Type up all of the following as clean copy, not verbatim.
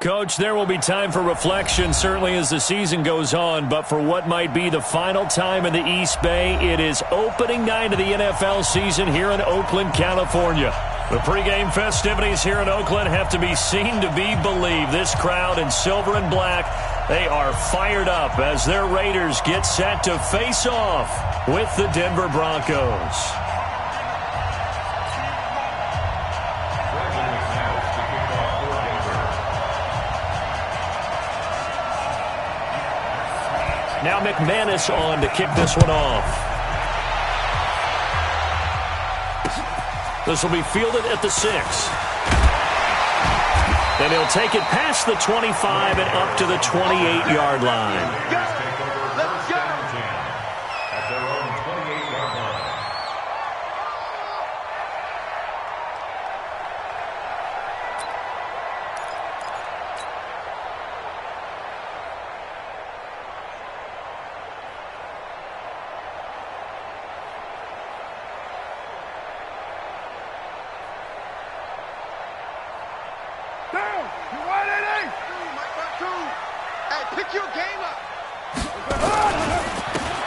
Coach, there will be time for reflection, certainly as the season goes on, but for what might be the final time in the East Bay, it is opening night of the NFL season here in Oakland, California. The pregame festivities here in Oakland have to be seen to be believed. This crowd in silver and black, they are fired up as their Raiders get set to face off with the Denver Broncos. Now McManus on to kick this one off. This will be fielded at the 6. Then he'll take it past the 25 and up to the 28-yard line.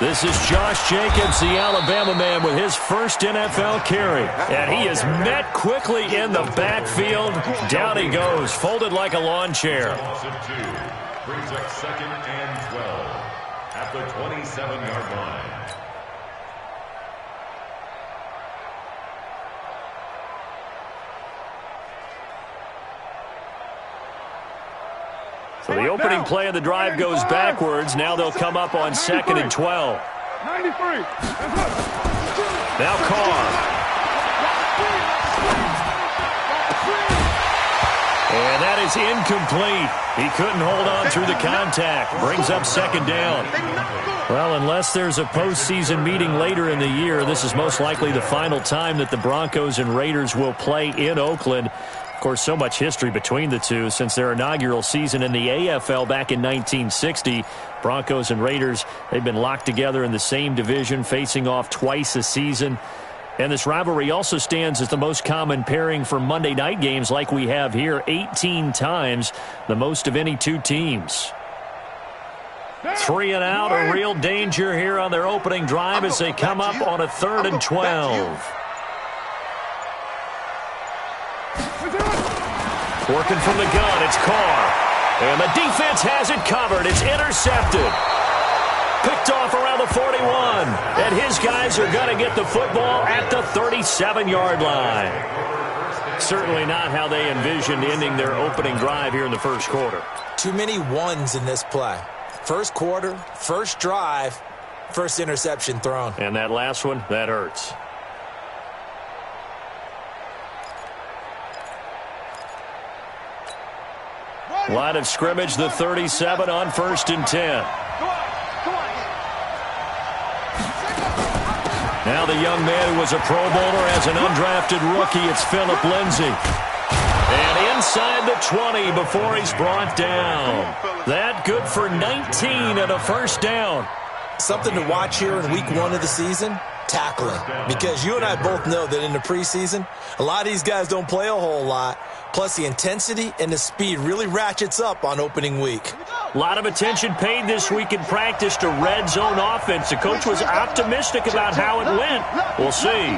This is Josh Jacobs, the Alabama man, with his first NFL carry. And he is met quickly in the backfield. Down he goes, folded like a lawn chair. Brings up 2nd and 12 at the 27-yard line. So the opening play of the drive goes backwards. Now they'll come up on 2nd and 12. 93. Now Carr. And that is incomplete. He couldn't hold on through the contact. Brings up 2nd down. Well, unless there's a postseason meeting later in the year, this is most likely the final time that the Broncos and Raiders will play in Oakland. Of course, so much history between the two since their inaugural season in the AFL back in 1960. Broncos and Raiders, they've been locked together in the same division, facing off twice a season. And this rivalry also stands as the most common pairing for Monday night games like we have here, 18 times, the most of any two teams. 3 and out, a real danger here on their opening drive as they come up on a 3rd and 12. Working from the gun, it's Carr. And the defense has it covered. It's intercepted. Picked off around the 41. And his guys are going to get the football at the 37-yard line. Certainly not how they envisioned ending their opening drive here in the first quarter. Too many ones in this play. First quarter, first drive, first interception thrown. And that last one, that hurts. Line of scrimmage, the 37 on 1st and 10. Now the young man who was a Pro Bowler as an undrafted rookie, it's Phillip Lindsay. And inside the 20 before he's brought down. That good for 19 and a first down. Something to watch here in week 1 of the season, tackling. Because you and I both know that in the preseason, a lot of these guys don't play a whole lot. Plus, the intensity and the speed really ratchets up on opening week. A lot of attention paid this week in practice to red zone offense. The coach was optimistic about how it went. We'll see.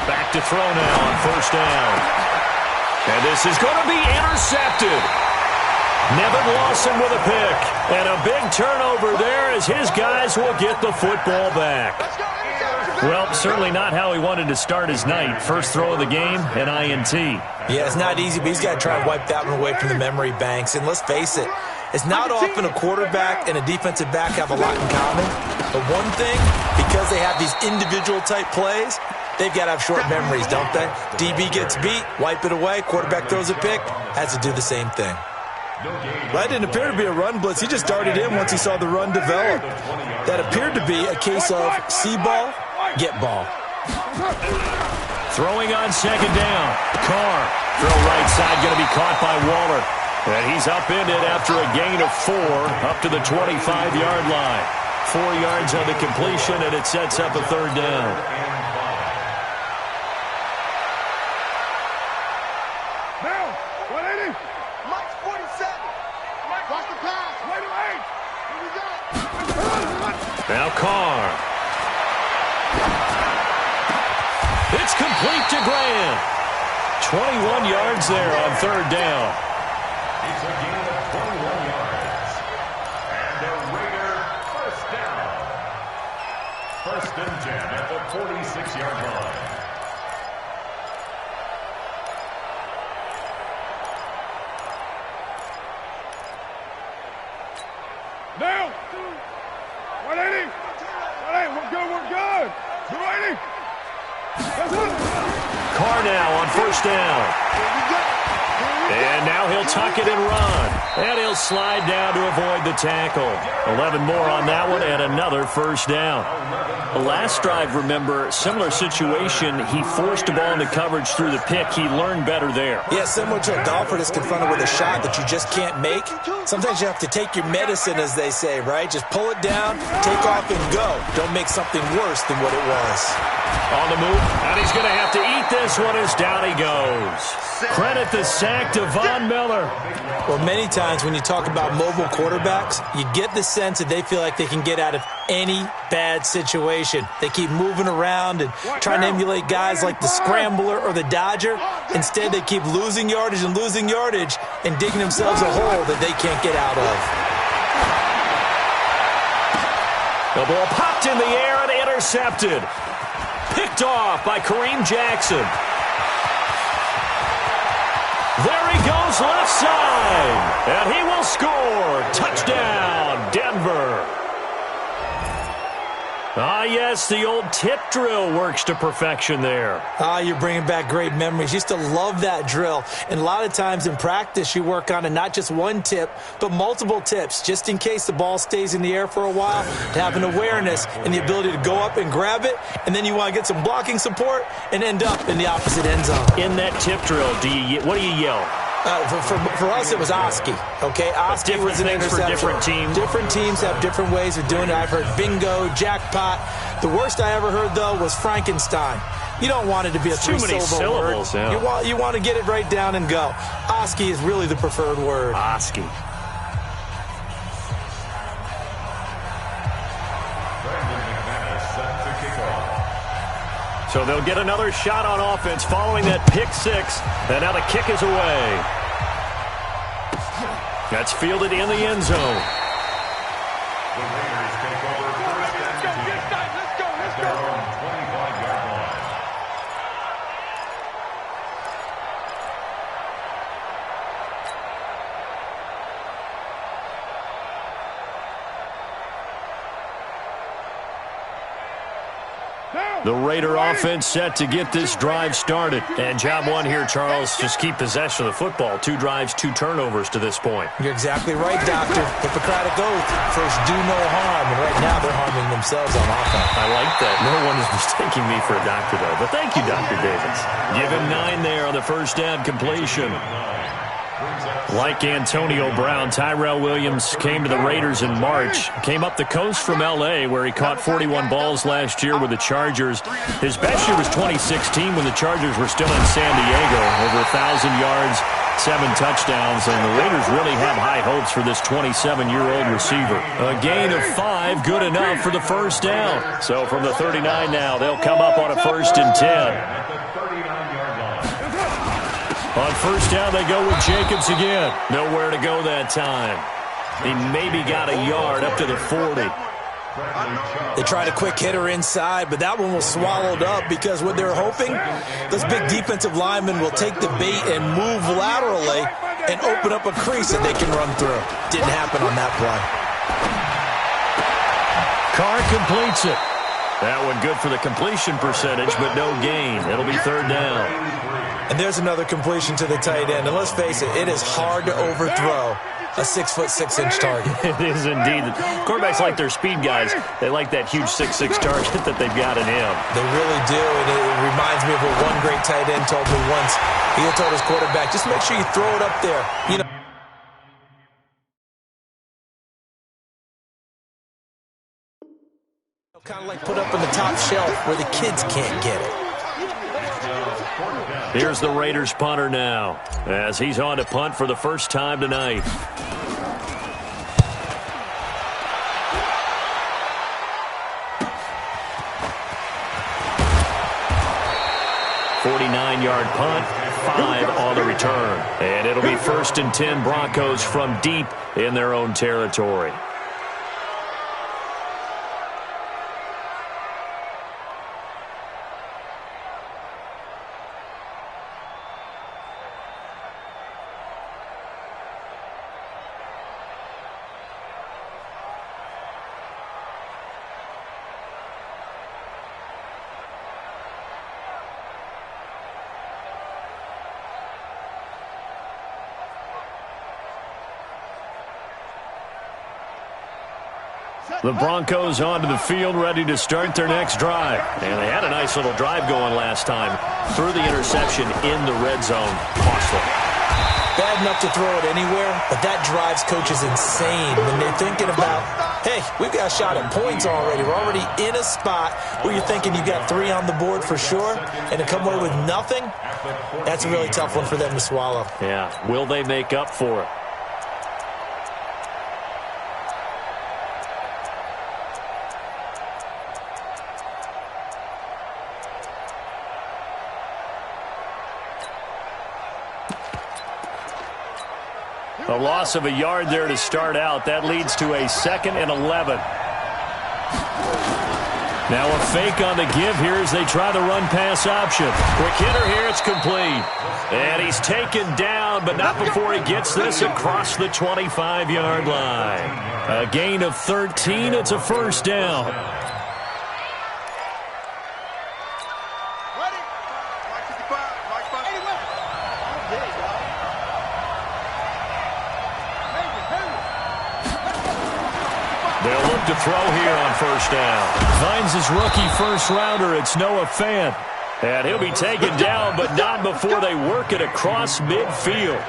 Back to throw now on 1st down. And this is going to be intercepted. Nevin Lawson with a pick. And a big turnover there as his guys will get the football back. Well, certainly not how he wanted to start his night. First throw of the game, an INT. Yeah, it's not easy, but he's got to try and wipe that one away from the memory banks. And let's face it, it's not often a quarterback and a defensive back have a lot in common. But one thing, because they have these individual type plays, they've got to have short memories, don't they? DB gets beat, wipe it away, quarterback throws a pick, has to do the same thing. That didn't appear to be a run blitz. He just darted in once he saw the run develop. That appeared to be a case of see ball, get ball. Throwing on 2nd down. Carr. Throw right side, going to be caught by Waller. And he's upended after a gain of 4 up to the 25-yard line. 4 yards on the completion, and it sets up a third down. Now, 180. Mike's 47. Mike, watch the pass. Wait a minute. Here we go. Now Carr. It's complete to Grant. 21 yards there on third down. It's a gain of 21 yards. And a Raider first down. First and 10 at the 46-yard line. Now, 180. 180, we're good. 280. Carr now on first down. And now he'll tuck it and run. And he'll slide down to avoid the tackle. 11 more on that one and another first down. The last drive, remember, similar situation. He forced a ball into coverage through the pick. He learned better there. Yeah, similar to a golfer that's confronted with a shot that you just can't make. Sometimes you have to take your medicine, as they say, right? Just pull it down, take off, and go. Don't make something worse than what it was. On the move, and he's going to have to eat this one as down he goes. Credit the sack to Von Miller. Well, many times when you talk about mobile quarterbacks, you get the sense that they feel like they can get out of any bad situation. They keep moving around and trying to emulate guys like the Scrambler or the Dodger. Instead, they keep losing yardage and digging themselves a hole that they can't get out of. The ball popped in the air and intercepted. Picked off by Kareem Jackson. There he goes left side. And he will score. Touchdown, Denver. Ah, yes, the old tip drill works to perfection there. Ah, you're bringing back great memories. Used to love that drill. And a lot of times in practice, you work on it, not just one tip, but multiple tips, just in case the ball stays in the air for a while, to have an awareness and the ability to go up and grab it, and then you want to get some blocking support and end up in the opposite end zone. In that tip drill, what do you yell? For us, it was Oski. Okay, Oski was an interception. For different teams. Different teams have different ways of doing it. I've heard bingo, jackpot. The worst I ever heard, though, was Frankenstein. You don't want it to be a three-syllable word. Yeah. You want to get it right down and go. Oski is really the preferred word. Oski. So they'll get another shot on offense following that pick six. And now the kick is away. That's fielded in the end zone. The Raiders take over first and 10 at their own 25-yard line. The Raider offense set to get this drive started. And job one here, Charles, just keep possession of the football. 2 drives, 2 turnovers to this point. You're exactly right, Doctor. Hippocratic oath. First, do no harm. And right now, they're harming themselves on offense. I like that. No one is mistaking me for a doctor, though. But thank you, Dr. Davis. Give him 9 there on the first down completion. Like Antonio Brown, Tyrell Williams came to the Raiders in March. Came up the coast from L.A., where he caught 41 balls last year with the Chargers. His best year was 2016 when the Chargers were still in San Diego. Over 1,000 yards, 7 touchdowns, and the Raiders really have high hopes for this 27-year-old receiver. A gain of 5, good enough for the first down. So from the 39 now, they'll come up on a 1st and 10. On first down, they go with Jacobs again. Nowhere to go that time. He maybe got a yard up to the 40. They tried a quick hitter inside, but that one was swallowed up because what they're hoping, those big defensive linemen will take the bait and move laterally and open up a crease that they can run through. Didn't happen on that play. Carr completes it. That one good for the completion percentage, but no gain. It'll be 3rd down. And there's another completion to the tight end. And let's face it, it is hard to overthrow a 6'6" target. It is indeed. Quarterbacks like their speed guys. They like that huge 6'6" target that they've got in him. They really do, and it reminds me of what one great tight end told me once. He told his quarterback, just make sure you throw it up there. You know. Kind of like put up in the top shelf where the kids can't get it. Here's the Raiders punter now, as he's on to punt for the first time tonight. 49-yard punt, 5 on the return. And it'll be 1st and 10 Broncos from deep in their own territory. The Broncos onto the field, ready to start their next drive. And they had a nice little drive going last time. Threw the interception in the red zone. Costly. Bad enough to throw it anywhere, but that drives coaches insane when they're thinking about, hey, we've got a shot at points already. We're already in a spot where you're thinking you got 3 on the board for sure, and to come away with nothing, that's a really tough one for them to swallow. Yeah, will they make up for it? A loss of a yard there to start out. That leads to a 2nd and 11. Now a fake on the give here as they try the run-pass option. Quick hitter here, it's complete. And he's taken down, but not before he gets this across the 25-yard line. A gain of 13, it's a first down. They'll look to throw here on first down. Finds his rookie first-rounder. It's Noah Fant. And he'll be taken down, but not before they work it across midfield.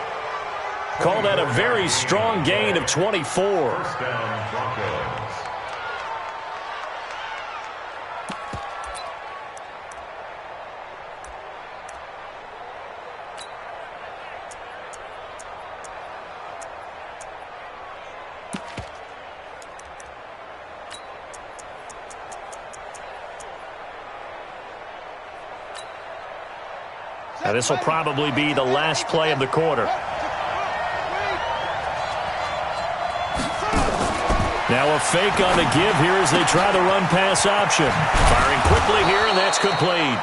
Call that a very strong gain of 24. First down, Broncos. And this will probably be the last play of the quarter. Now a fake on the give here as they try the run-pass option. Firing quickly here, and that's complete.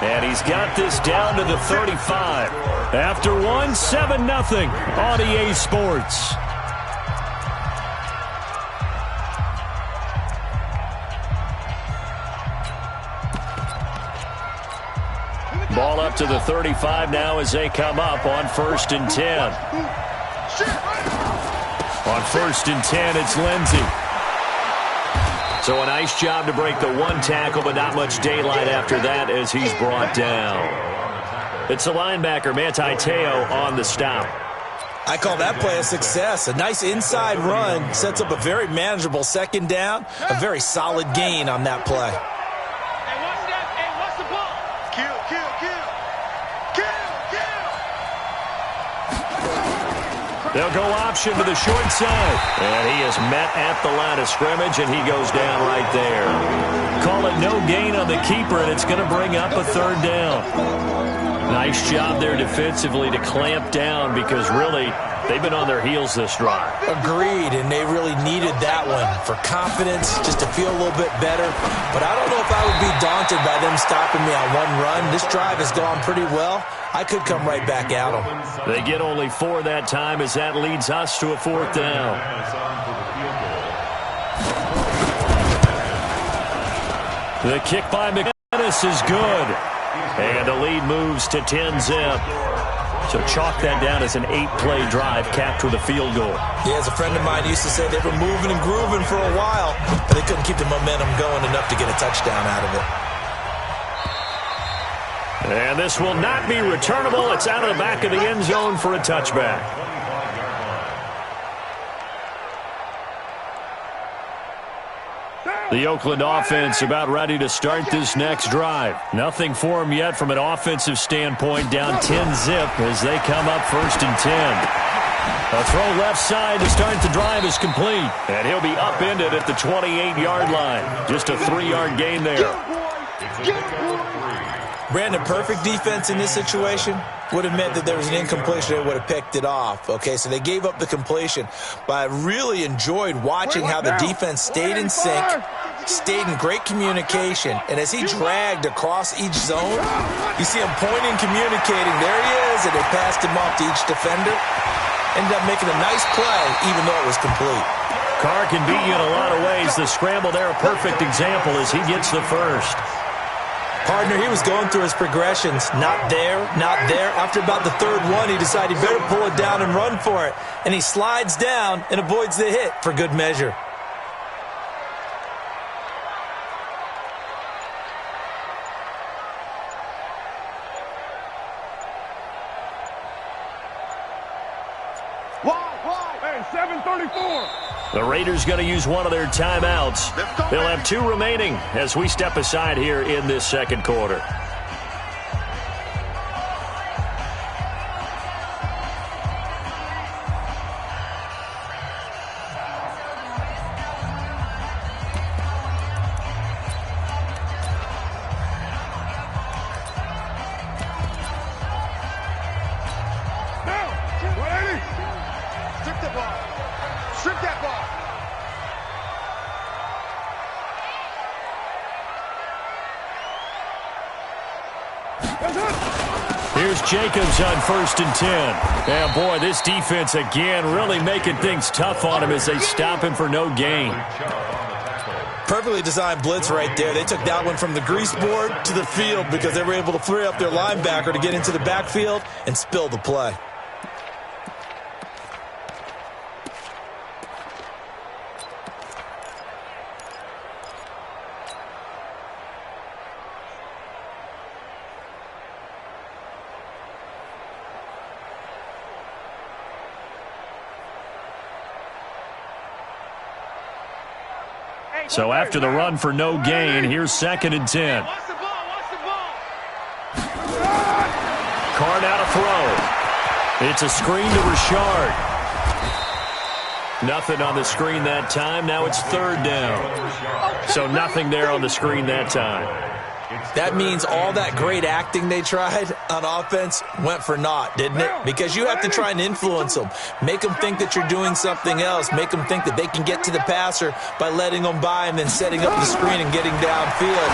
And he's got this down to the 35. After one, 7-0 on EA Sports. Ball up to the 35 now as they come up on 1st and 10. On 1st and 10, it's Lindsey. So a nice job to break the one tackle, but not much daylight after that as he's brought down. It's the linebacker, Manti Te'o, on the stop. I call that play a success. A nice inside run sets up a very manageable 2nd down. A very solid gain on that play. They'll go option to the short side. And he is met at the line of scrimmage, and he goes down right there. Call it no gain on the keeper, and it's going to bring up a 3rd down. Nice job there defensively to clamp down because really they've been on their heels this drive. Agreed, and they really needed that one for confidence, just to feel a little bit better. But I don't know if I would be daunted by them stopping me on one run. This drive has gone pretty well. I could come right back at them. They get only 4 that time as that leads us to a 4th down. The kick by McManus is good. And the lead moves to 10-zip. So chalk that down as an 8-play drive capped with a field goal. Yeah, as a friend of mine used to say, they were moving and grooving for a while, but they couldn't keep the momentum going enough to get a touchdown out of it. And this will not be returnable. It's out of the back of the end zone for a touchback. The Oakland offense about ready to start this next drive. Nothing for them yet from an offensive standpoint, down 10-zip as they come up 1st and 10. A throw left side to start the drive is complete, and he'll be upended at the 28-yard line. Just a 3-yard gain there. Brandon, perfect defense in this situation would have meant that there was an incompletion and would have picked it off. Okay, so they gave up the completion. But I really enjoyed watching how the defense stayed in sync, stayed in great communication. And as he dragged across each zone, you see him pointing, communicating. There he is, and they passed him off to each defender. Ended up making a nice play, even though it was complete. Carr can beat you in a lot of ways. The scramble there, a perfect example as he gets the first. Partner, he was going through his progressions. Not there, not there. After about the third one, he decided he better pull it down and run for it. And he slides down and avoids the hit for good measure. Hey, 7:34. The Raiders going to use one of their timeouts. They'll have 2 remaining as we step aside here in this second quarter. Here's Jacobs on 1st and 10. And boy, this defense again really making things tough on him as they stop him for no gain. Perfectly designed blitz right there. They took that one from the grease board to the field because they were able to free up their linebacker to get into the backfield and spill the play. So after the run for no gain, here's 2nd and 10. Carr out of throw. It's a screen to Richard. Nothing on the screen that time. Now it's 3rd down. So nothing there on the screen that time. That means all that great acting they tried on offense went for naught, didn't it? Because you have to try and influence them. Make them think that you're doing something else. Make them think that they can get to the passer by letting them by and then setting up the screen and getting downfield.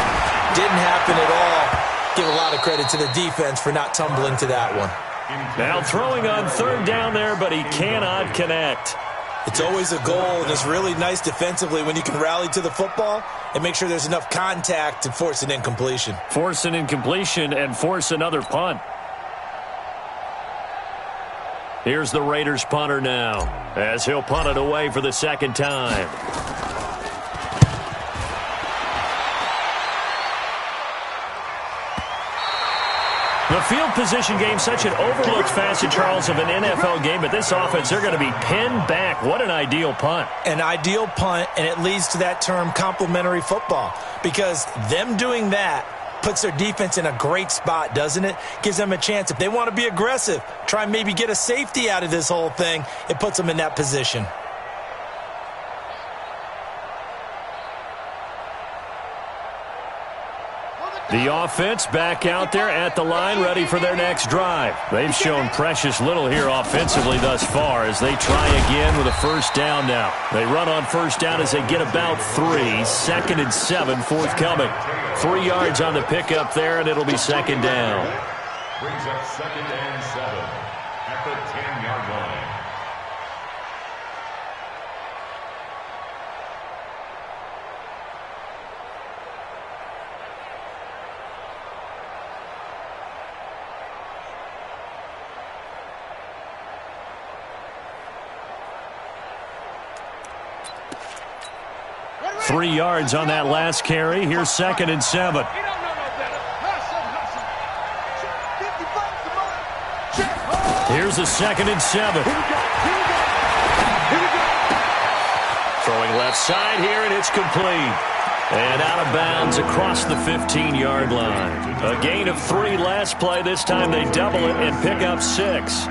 Didn't happen at all. Give a lot of credit to the defense for not tumbling to that one. Now throwing on 3rd down there, but he cannot connect. It's always a goal, and it's really nice defensively when you can rally to the football and make sure there's enough contact to force an incompletion. Force an incompletion and force another punt. Here's the Raiders punter now as he'll punt it away for the 2nd time. The field position game, such an overlooked facet, Charles, of an NFL game, but this offense, they're going to be pinned back. What an ideal punt. An ideal punt, and it leads to that term complementary football, because them doing that puts their defense in a great spot, doesn't it? Gives them a chance. If they want to be aggressive, try and maybe get a safety out of this whole thing, it puts them in that position. The offense back out there at the line, ready for their next drive. They've shown precious little here offensively thus far as they try again with a 1st down now. They run on 1st down as they get about 3. 2nd and 7 forthcoming. 3 yards on the pickup there, and it'll be 2nd down. Brings up 2nd and 7 at the 10-yard line. Three yards on that last carry. Here's 2nd and 7. Here's a 2nd and 7. Throwing left side here, and it's complete. And out of bounds across the 15-yard line. A gain of 3 last play. This time they double it and pick up 6.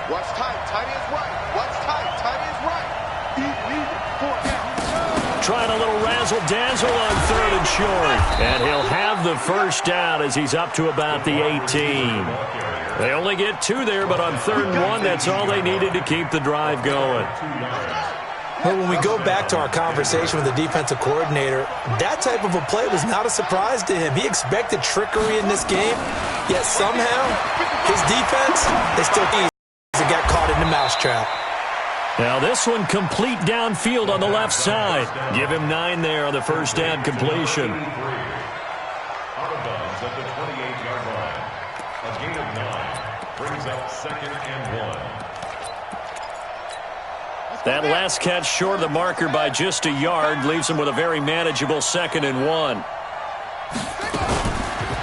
What's tight? Tight is right. What's tight? Tight is right. Leave it. 4 down. Trying a little razzle-dazzle on 3rd and short. And he'll have the first down as he's up to about the 18. They only get 2 there, but on 3rd and 1, that's all they needed to keep the drive going. Well, when we go back to our conversation with the defensive coordinator, that type of a play was not a surprise to him. He expected trickery in this game, yet somehow his defense, they still got caught in the mousetrap. Now this one complete downfield on the left side. Give him 9 there on the first down completion. Out of bounds at the 28-yard line. A gain of 9 brings up 2nd and 1. That last catch short of the marker by just a yard leaves him with a very manageable 2nd and 1.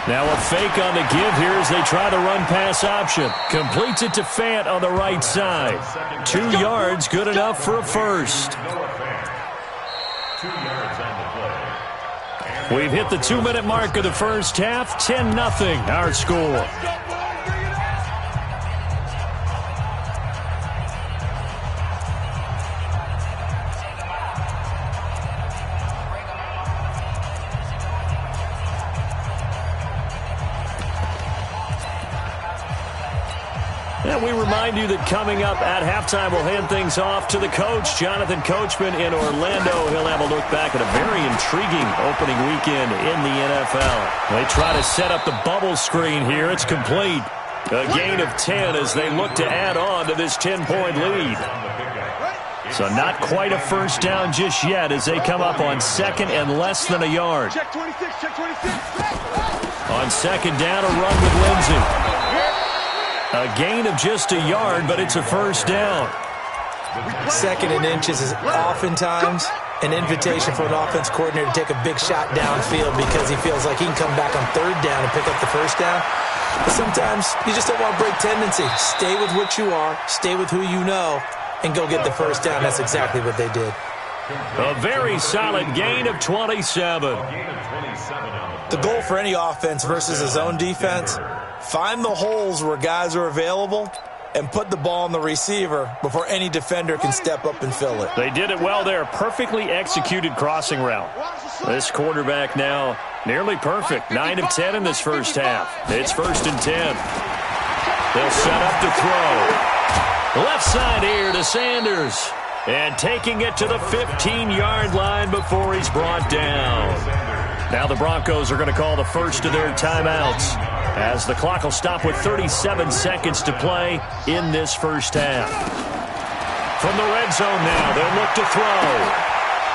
Now a fake on the give here as they try the run-pass option. Completes it to Fant on the right side. 2 yards, good enough for a first. 2 yards on the play. We've hit the 2-minute mark of the first half. 10-0 our score. And we remind you that coming up at halftime, we'll hand things off to the coach, Jonathan Coachman in Orlando. He'll have a look back at a very intriguing opening weekend in the NFL. They try to set up the bubble screen here. It's complete. A gain of 10 as they look to add on to this 10-point lead. So not quite a first down just yet as they come up on 2nd and less than a yard. Check 26, check 26. On 2nd down, a run with Lindsey. A gain of just a yard, but it's a first down. 2nd and inches is oftentimes an invitation for an offense coordinator to take a big shot downfield because he feels like he can come back on 3rd down and pick up the first down. But sometimes you just don't want to break tendency. Stay with what you are, stay with who you know, and go get the first down. That's exactly what they did. A very solid gain of 27. The goal for any offense versus his own defense, find the holes where guys are available and put the ball on the receiver before any defender can step up and fill it. They did it well there. Perfectly executed crossing route. This quarterback now nearly perfect. 9 of 10 in this first half. It's 1st and 10. They'll set up to throw. Left side here to Sanders. And taking it to the 15-yard line before he's brought down. Now the Broncos are going to call the first of their timeouts as the clock will stop with 37 seconds to play in this first half. From the red zone now, they'll look to throw.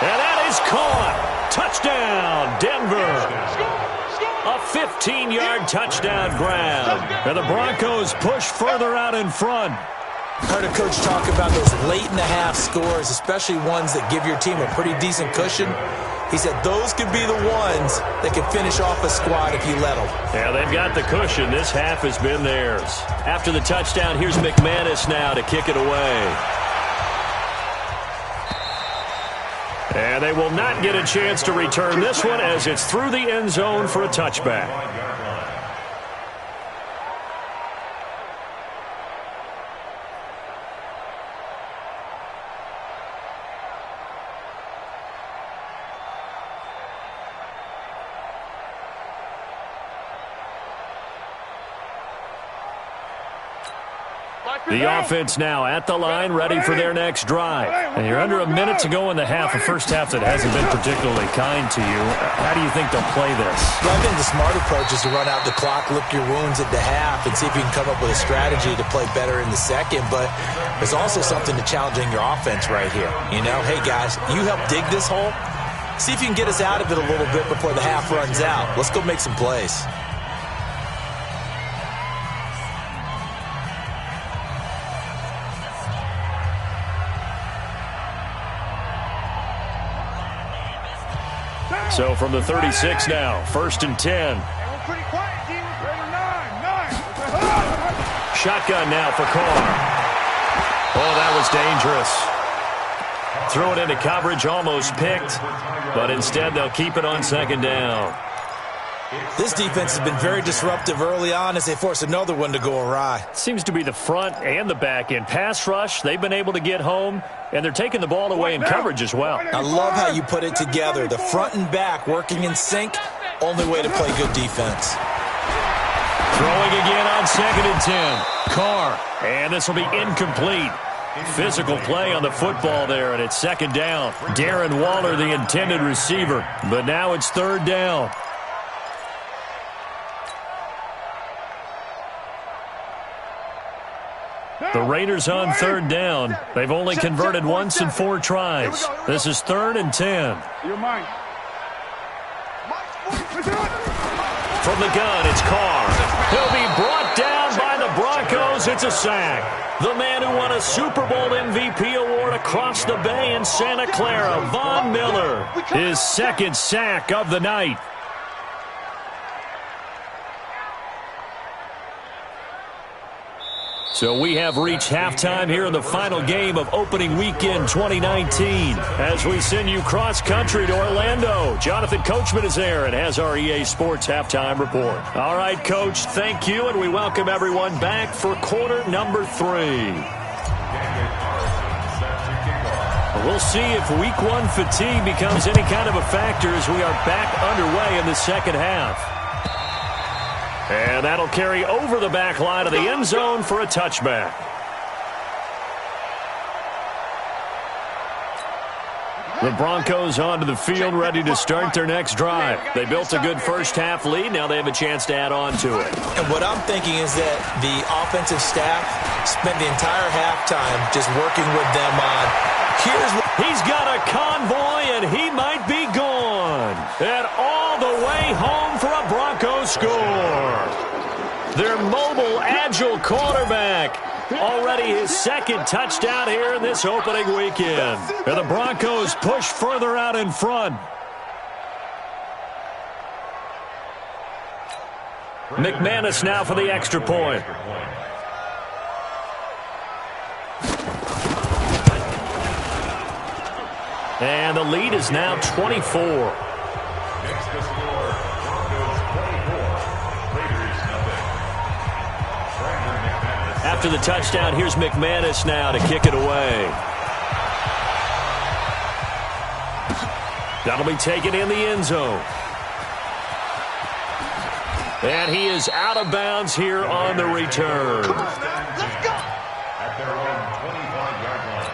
And that is caught. Touchdown, Denver. A 15-yard touchdown grab. And the Broncos push further out in front. Heard a coach talk about those late-in-the-half scores, especially ones that give your team a pretty decent cushion. He said those could be the ones that can finish off a squad if you let them. Yeah, they've got the cushion. This half has been theirs. After the touchdown, here's McManus now to kick it away. And they will not get a chance to return this one as it's through the end zone for a touchback. The offense now at the line, ready for their next drive. And you're under a minute to go in the half, a first half that hasn't been particularly kind to you. How do you think they'll play this? Well, I think the smart approach is to run out the clock, lick your wounds at the half, and see if you can come up with a strategy to play better in the second. But there's also something to challenging your offense right here. You know, hey, guys, you help dig this hole. See if you can get us out of it a little bit before the half runs out. Let's go make some plays. So from the 36 now, 1st and 10. Shotgun now for Carr. Oh, that was dangerous. Throw it into coverage, almost picked, but instead they'll keep it on 2nd down. This defense has been very disruptive early on as they force another one to go awry. Seems to be the front and the back end. Pass rush, they've been able to get home, and they're taking the ball away in coverage as well. I love how you put it together. The front and back working in sync, only way to play good defense. Throwing again on 2nd and 10. Carr, and this will be incomplete. Physical play on the football there, and it's 2nd down. Darren Waller, the intended receiver, but now it's 3rd down. The Raiders on 3rd down. They've only converted once in 4 tries. This is 3rd and 10. From the gun, it's Carr. He'll be brought down by the Broncos. It's a sack. The man who won a Super Bowl MVP award across the bay in Santa Clara, Von Miller, his 2nd sack of the night. So we have reached halftime here in the final game of opening weekend 2019. As we send you cross-country to Orlando, Jonathan Coachman is there and has our EA Sports halftime report. All right, Coach, thank you, and we welcome everyone back for quarter number 3. We'll see if week 1 fatigue becomes any kind of a factor as we are back underway in the second half. And that'll carry over the back line of the end zone for a touchback. The Broncos onto the field, ready to start their next drive. They built a good first-half lead. Now they have a chance to add on to it. And what I'm thinking is that the offensive staff spent the entire halftime just working with them on, he's got a convoy, and he might be gone. And all the way home for a Broncos score. Their mobile, agile quarterback. Already his 2nd touchdown here in this opening weekend. And the Broncos push further out in front. McManus now for the extra point. And the lead is now 24. After the touchdown, here's McManus now to kick it away. That'll be taken in the end zone. And he is out of bounds here on the return. Let's go! At their own 25-yard line.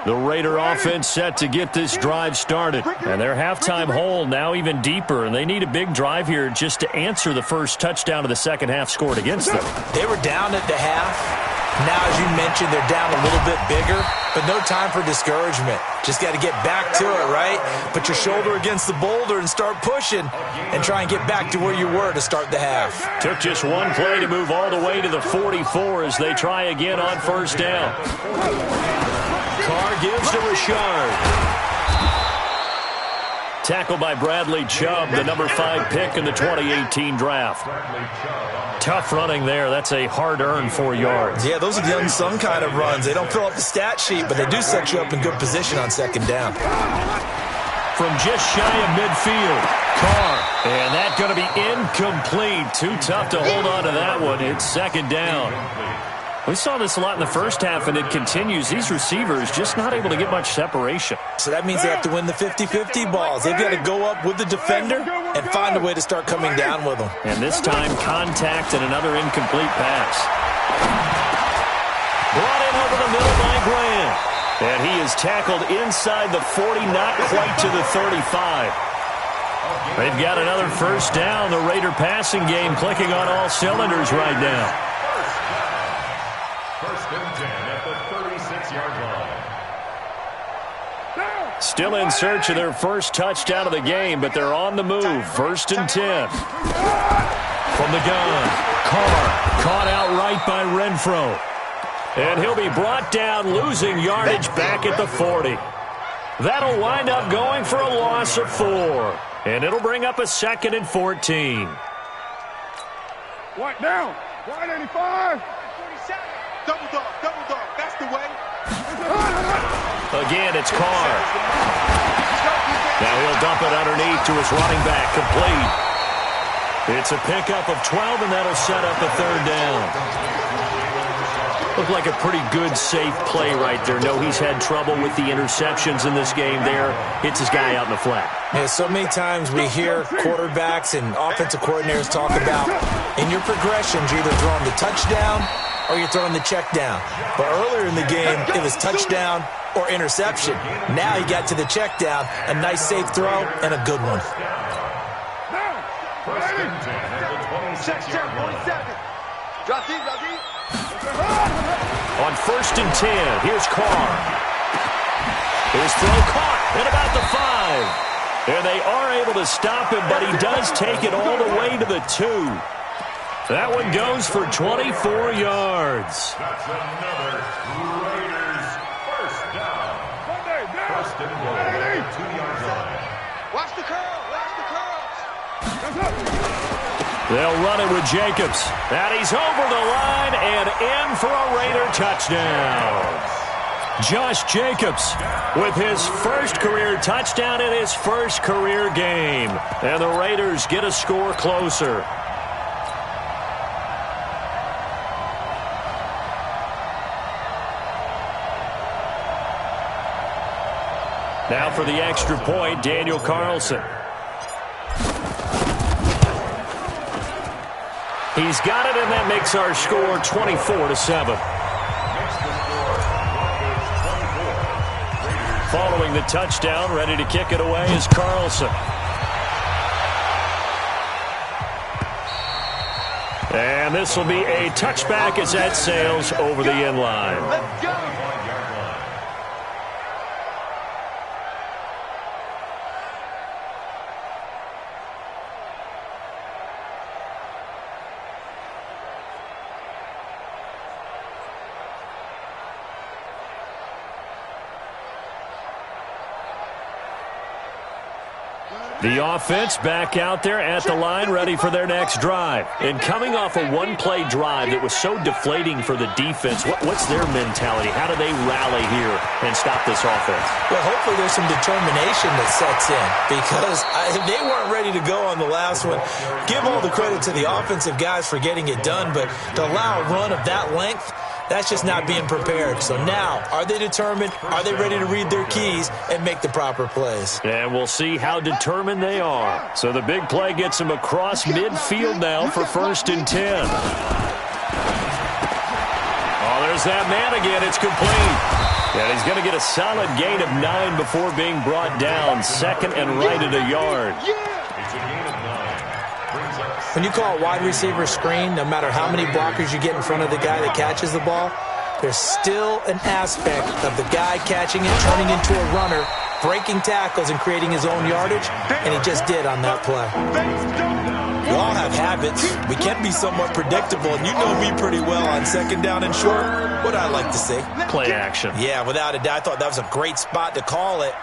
The Raider offense set to get this drive started. And their halftime hole now even deeper. And they need a big drive here just to answer the first touchdown of the second half scored against them. They were down at the half. Now, as you mentioned, they're down a little bit bigger. But no time for discouragement. Just got to get back to it, right? Put your shoulder against the boulder and start pushing. And try and get back to where you were to start the half. Took just one play to move all the way to the 44 as they try again on first down. Carr gives to Richard. Tackled by Bradley Chubb, the number 5 pick in the 2018 draft. Tough running there. That's a hard-earned 4 yards. Yeah, those are the unsung kind of runs. They don't fill up the stat sheet, but they do set you up in good position on second down. From just shy of midfield, Carr. And that's going to be incomplete. Too tough to hold on to that one. It's second down. We saw this a lot in the first half, and it continues. These receivers just not able to get much separation. So that means they have to win the 50-50 balls. They've got to go up with the defender and find a way to start coming down with them. And this time, contact and another incomplete pass. Brought in over the middle by Grant. And he is tackled inside the 40, not quite to the 35. They've got another first down. The Raider passing game clicking on all cylinders right now. First and 10 at the 36-yard line. Still in search of their first touchdown of the game, but they're on the move. First and 10. From the gun, Carr caught outright by Renfro. And he'll be brought down, losing yardage back at the 40. That'll wind up going for a loss of 4. And it'll bring up a 2nd and 14. White down. White 85. Double dog. That's the way. Again, it's Carr. Now he'll dump it underneath to his running back, complete. It's a pickup of 12, and that'll set up a 3rd down. Looked like a pretty good, safe play right there. No, he's had trouble with the interceptions in this game there. Hits his guy out in the flat. Yeah, so many times we hear quarterbacks and offensive coordinators talk about in your progressions, you're either throwing the touchdown or you're throwing the check down. But earlier in the game, it was touchdown or interception. Now he got to the check down, a nice safe throw, and a good one. Drop deep. On 1st and 10, here's Carr. His throw caught at about the 5. And they are able to stop him, but he does take it all the way to the 2. That one goes for 24 yards. That's another Raiders first down. First and goal at the 2-yard line. Watch the curl. They'll run it with Jacobs. And he's over the line and in for a Raider touchdown. Josh Jacobs with his first career touchdown in his first career game. And the Raiders get a score closer. Now for the extra point, Daniel Carlson. He's got it, and that makes our score 24-7. Following the touchdown, ready to kick it away is Carlson. And this will be a touchback as that sails over the end line. Let's go. The offense back out there at the line, ready for their next drive. And coming off a one-play drive that was so deflating for the defense, what's their mentality? How do they rally here and stop this offense? Well, hopefully there's some determination that sets in because they weren't ready to go on the last one. Give all the credit to the offensive guys for getting it done, but to allow a run of that length, that's just not being prepared. So now, are they determined? Are they ready to read their keys and make the proper plays? And we'll see how determined they are. So the big play gets them across midfield now for 1st and 10. Oh, there's that man again. It's complete. And he's going to get a solid gain of 9 before being brought down. 2nd and right at a yard. It's a gain of 9. When you call a wide receiver screen, no matter how many blockers you get in front of the guy that catches the ball, there's still an aspect of the guy catching it, turning into a runner, breaking tackles and creating his own yardage, and he just did on that play. We all have habits. We can be somewhat predictable, and you know me pretty well on 2nd down and short. What I like to see. Play action. Yeah, without a doubt, I thought that was a great spot to call it.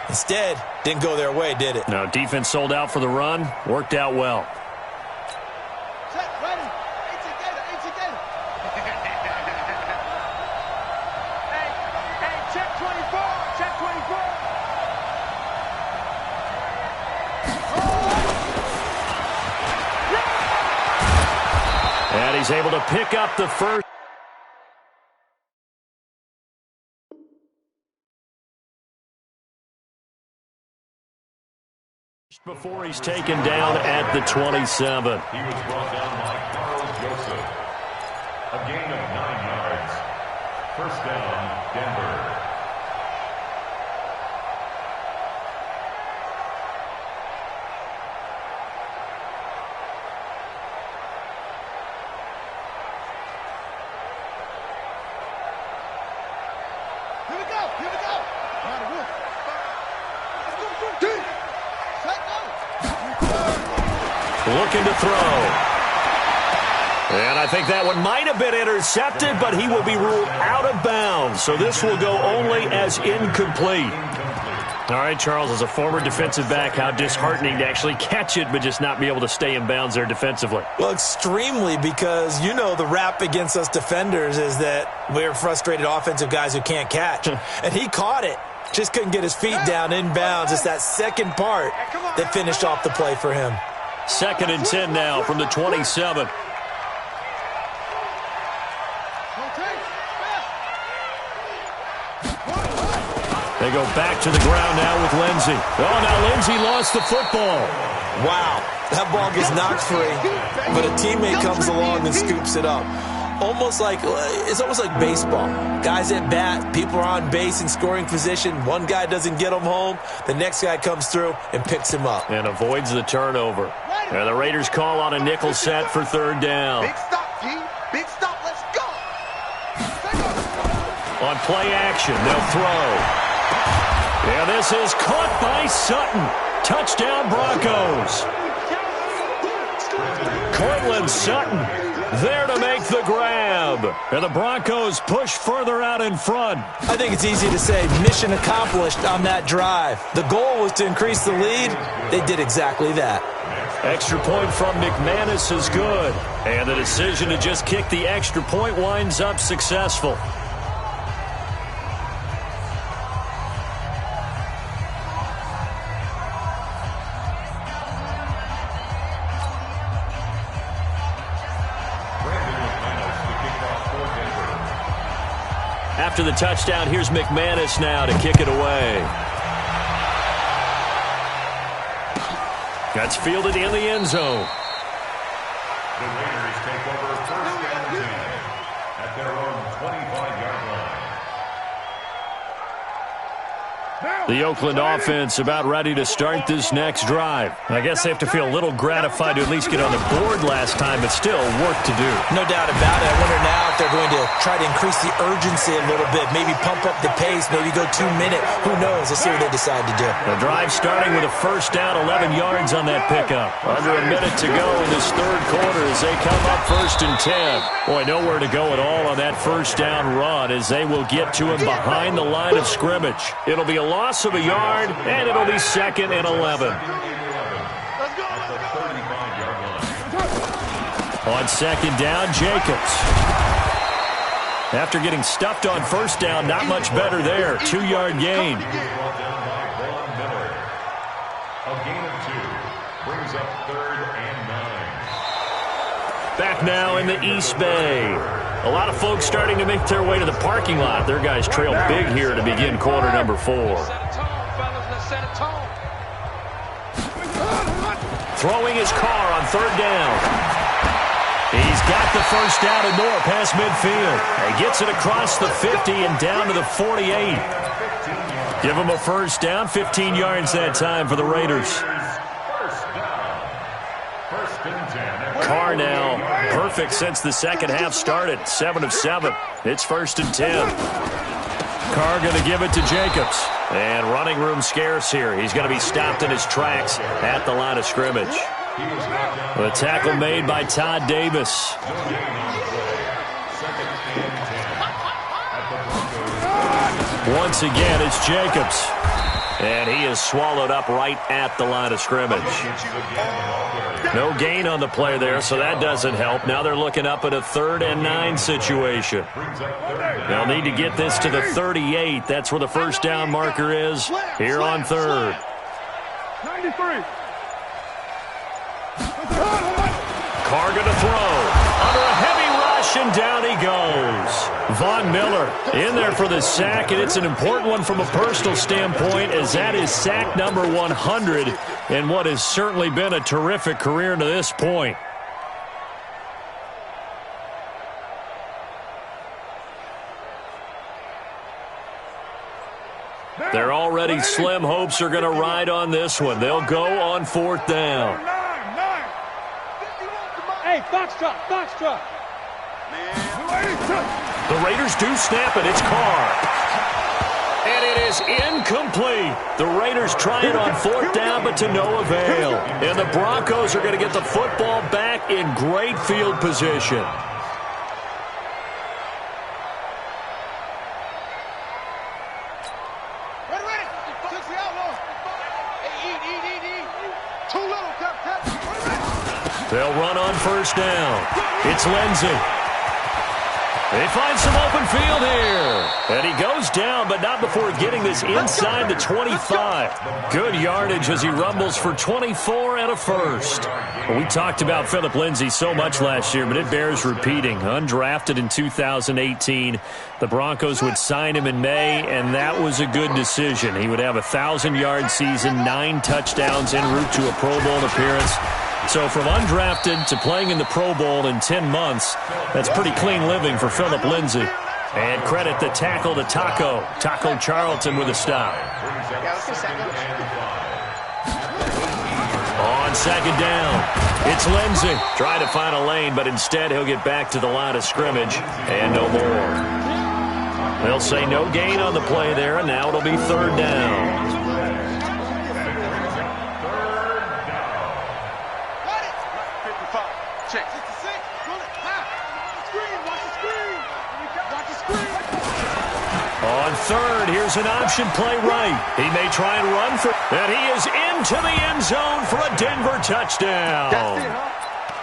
Instead, didn't go their way, did it? No, defense sold out for the run. Worked out well. And he's able to pick up the first. Before he's taken down at the 27. He was brought down by Carl Joseph. A gain of 9 yards. First down, Denver. Looking to throw. And I think that one might have been intercepted, but he will be ruled out of bounds. So this will go only as incomplete. All right, Charles, as a former defensive back, how disheartening to actually catch it but just not be able to stay in bounds there defensively. Well, extremely, because you know the rap against us defenders is that we're frustrated offensive guys who can't catch. And he caught it. Just couldn't get his feet down in bounds. It's that second part that finished off the play for him. 2nd and 10 now from the 27. They go back to the ground now with Lindsey. Oh, now Lindsey lost the football. Wow, that ball gets knocked free, but a teammate comes along and scoops it up. It's almost like baseball. Guys at bat, people are on base in scoring position. One guy doesn't get him home. The next guy comes through and picks him up. And avoids the turnover. And the Raiders call on a nickel set for 3rd down. Big stop, G. Big stop. Let's go. On play action, they'll throw. And this is caught by Sutton. Touchdown, Broncos. Cortland Sutton there to make the grab. And the Broncos push further out in front. I think it's easy to say mission accomplished on that drive. The goal was to increase the lead. They did exactly that. Extra point from McManus is good. And the decision to just kick the extra point winds up successful. After the touchdown, here's McManus now to kick it away. That's fielded in the end zone. The Raiders take over 1st and 10 at their own 25-yard line. The Oakland offense about ready to start this next drive. I guess they have to feel a little gratified to at least get on the board last time, but still work to do. No doubt about it. I wonder now if they're going to try to increase the urgency a little bit, maybe pump up the pace, maybe go 2-minute. Who knows? Let's see what they decide to do. The drive starting with a 1st down, 11 yards on that pickup. Under a minute to go in this 3rd quarter as they come up 1st and 10. Boy, nowhere to go at all on that 1st down run as they will get to him behind the line of scrimmage. It'll be a loss of a yard, and it'll be 2nd and 11. On 2nd down, Jacobs. After getting stuffed on 1st down, not much better there. 2-yard gain. A gain of 2 brings up 3rd and 9. Back now in the East Bay. A lot of folks starting to make their way to the parking lot. Their guys trail big here to begin quarter number 4. Throwing his car on 3rd down. He's got the 1st down and more past midfield. He gets it across the 50 and down to the 48. Give him a 1st down, 15 yards that time for the Raiders. Carr now perfect since the 2nd half started. 7 of 7. It's 1st and 10. Carr going to give it to Jacobs. And running room scarce here. He's going to be stopped in his tracks at the line of scrimmage. The tackle made by Todd Davis. Once again, it's Jacobs. And he is swallowed up right at the line of scrimmage. No gain on the play there, so that doesn't help. Now they're looking up at a 3rd and 9 situation. They'll need to get this to the 38. That's where the 1st down marker is here on 3rd. 93. Carr going to throw. Under a heavy rush, and down he goes. Von Miller in there for the sack, and it's an important one from a personal standpoint, as that is sack number 100 in what has certainly been a terrific career to this point. Their already slim hopes are going to ride on this one. They'll go on 4th down. Hey, Foxtrot, Foxtrot. The Raiders do snap it. It's Carr. And it It is incomplete. The Raiders try it on fourth down, but to no avail. And the Broncos are going to get the football back in great field position. They'll run on first down. It's Lindsey. They find some open field here. And he goes down, but not before getting this inside the 25. Good yardage as he rumbles for 24 and a first. Well, we talked about Phillip Lindsay so much last year, but it bears repeating. Undrafted in 2018. The Broncos would sign him in May, and that was a good decision. He would have a 1,000-yard season, 9 touchdowns en route to a Pro Bowl appearance. So from undrafted to playing in the Pro Bowl in 10 months, that's pretty clean living for Phillip Lindsay. And credit the tackle to Taco Charlton with a stop. On second down, it's Lindsay. Trying to find a lane, but instead he'll get back to the line of scrimmage and no more. They'll say no gain on the play there, and now it'll be third down. On third, here's an option play right. He may try and run for, and he is into the end zone for a Denver touchdown.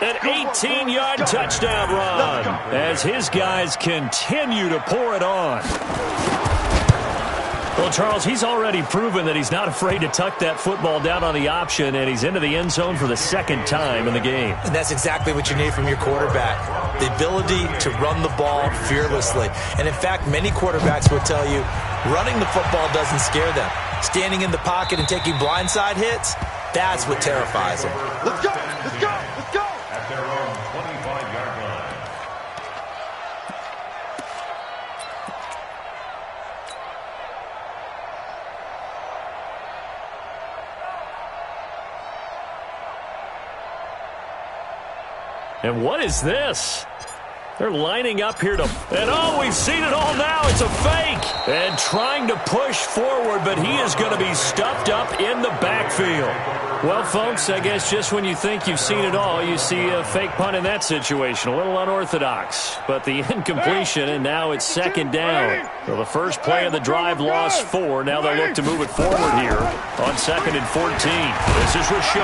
An 18-yard touchdown run as his guys continue to pour it on. Well, Charles, he's already proven that he's not afraid to tuck that football down on the option, and he's into the end zone for the second time in the game. And that's exactly what you need from your quarterback, the ability to run the ball fearlessly. And, in fact, many quarterbacks will tell you running the football doesn't scare them. Standing in the pocket and taking blindside hits, that's what terrifies them. Let's go! Let's go! Let's go! At their own 25-yard line. And what is this? They're lining up here to... And, oh, we've seen it all now. It's a fake. And trying to push forward, but he is going to be stuffed up in the backfield. Well, folks, I guess just when you think you've seen it all, you see a fake punt in that situation. A little unorthodox. But the incompletion, and now it's second down. Well, the first play of the drive lost 4. Now they look to move it forward here on second and 14. This is Richard.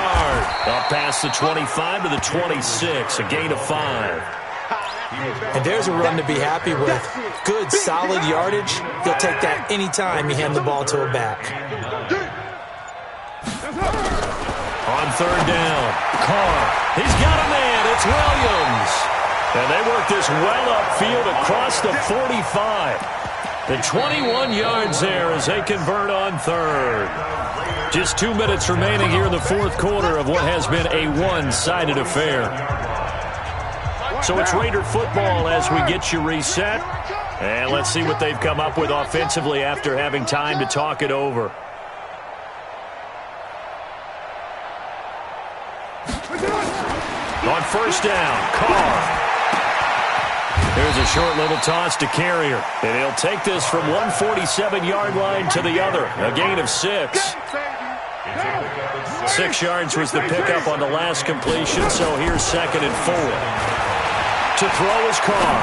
Up past the 25 to the 26. A gain of 5. And there's a run to be happy with. Good, solid yardage. He'll take that anytime you hand the ball to a back. On third down, Carr. He's got a man. It's Williams. And they work this well upfield across the 45. The 21 yards there as they convert on third. Just 2 minutes remaining here in the fourth quarter of what has been a one-sided affair. So it's Raider football as we get you reset. And let's see what they've come up with offensively after having time to talk it over. On first down, Carr. Here's a short little toss to Carrier. And he'll take this from 147-yard line to the other. A gain of 6. 6 yards was the pickup on the last completion, so here's second and 4. To throw is Carr.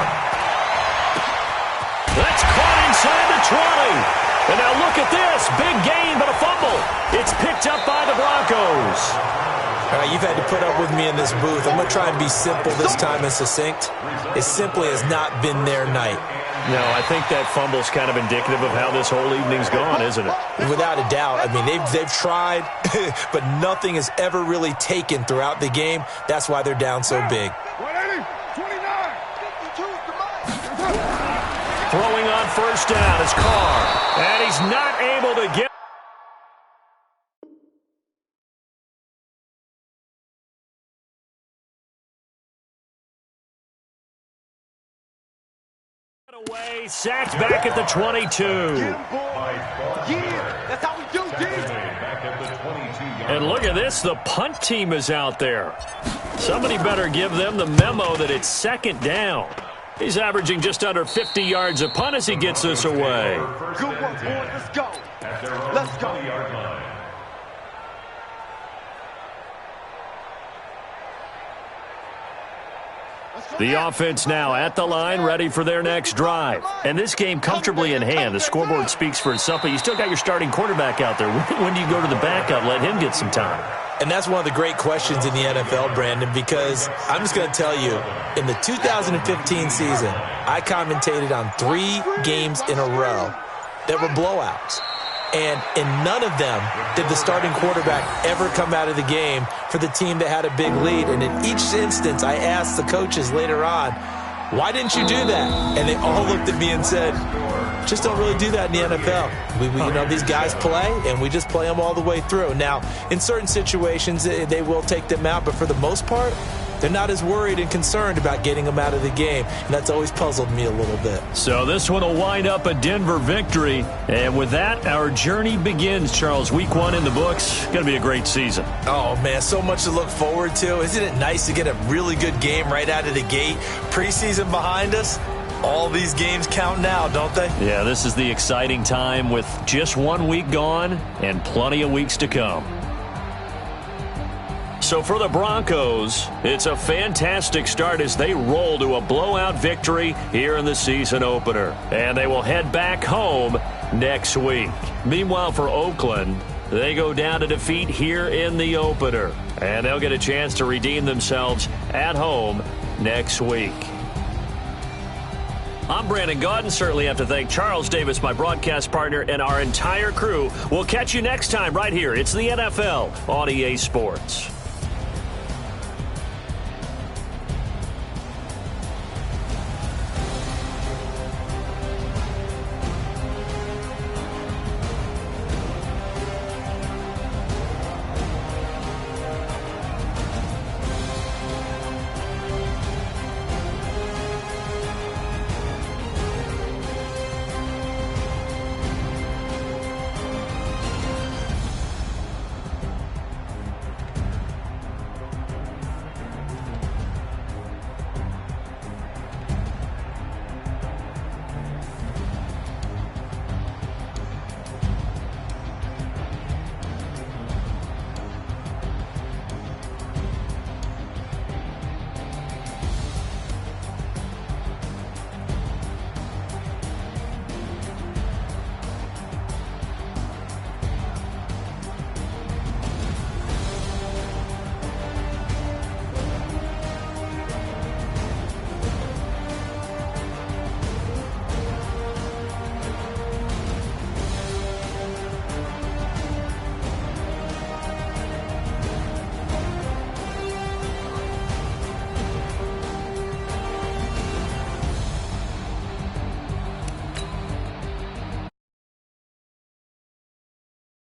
That's caught inside the 20. And now look at this. Big gain, but a fumble. It's picked up by the Broncos. All right, you've had to put up with me in this booth. I'm going to try and be simple this time and succinct. It simply has not been their night. No, I think that fumble's kind of indicative of how this whole evening's gone, isn't it? Without a doubt. I mean, they've tried, but nothing has ever really taken throughout the game. That's why they're down so big. Throwing on first down is Carr. And he's not able to get away. Sacked back at the 22. Yeah, that's how we do, D. And look at this. The punt team is out there. Somebody better give them the memo that it's second down. He's averaging just under 50 yards a punt as he gets this away. Good work, boys. Let's go. Let's go. The offense now at the line, ready for their next drive. And this game comfortably in hand. The scoreboard speaks for itself, but you still got your starting quarterback out there. When do you go to the backup, let him get some time? And that's one of the great questions in the NFL, Brandon, because I'm just going to tell you, in the 2015 season, I commentated on 3 games in a row that were blowouts. And in none of them did the starting quarterback ever come out of the game for the team that had a big lead. And in each instance, I asked the coaches later on, why didn't you do that? And they all looked at me and said, just don't really do that in the NFL. These guys play, and we just play them all the way through. Now, in certain situations, they will take them out, but for the most part, they're not as worried and concerned about getting them out of the game, and that's always puzzled me a little bit. So this one will wind up a Denver victory, and with that, our journey begins, Charles. Week 1 in the books. Going to be a great season. Oh, man, so much to look forward to. Isn't it nice to get a really good game right out of the gate? Preseason behind us. All these games count now, don't they? Yeah, this is the exciting time with just 1 week gone and plenty of weeks to come. So for the Broncos, it's a fantastic start as they roll to a blowout victory here in the season opener. And they will head back home next week. Meanwhile, for Oakland, they go down to defeat here in the opener. And they'll get a chance to redeem themselves at home next week. I'm Brandon Gaudin. Certainly have to thank Charles Davis, my broadcast partner, and our entire crew. We'll catch you next time right here. It's the NFL on EA Sports.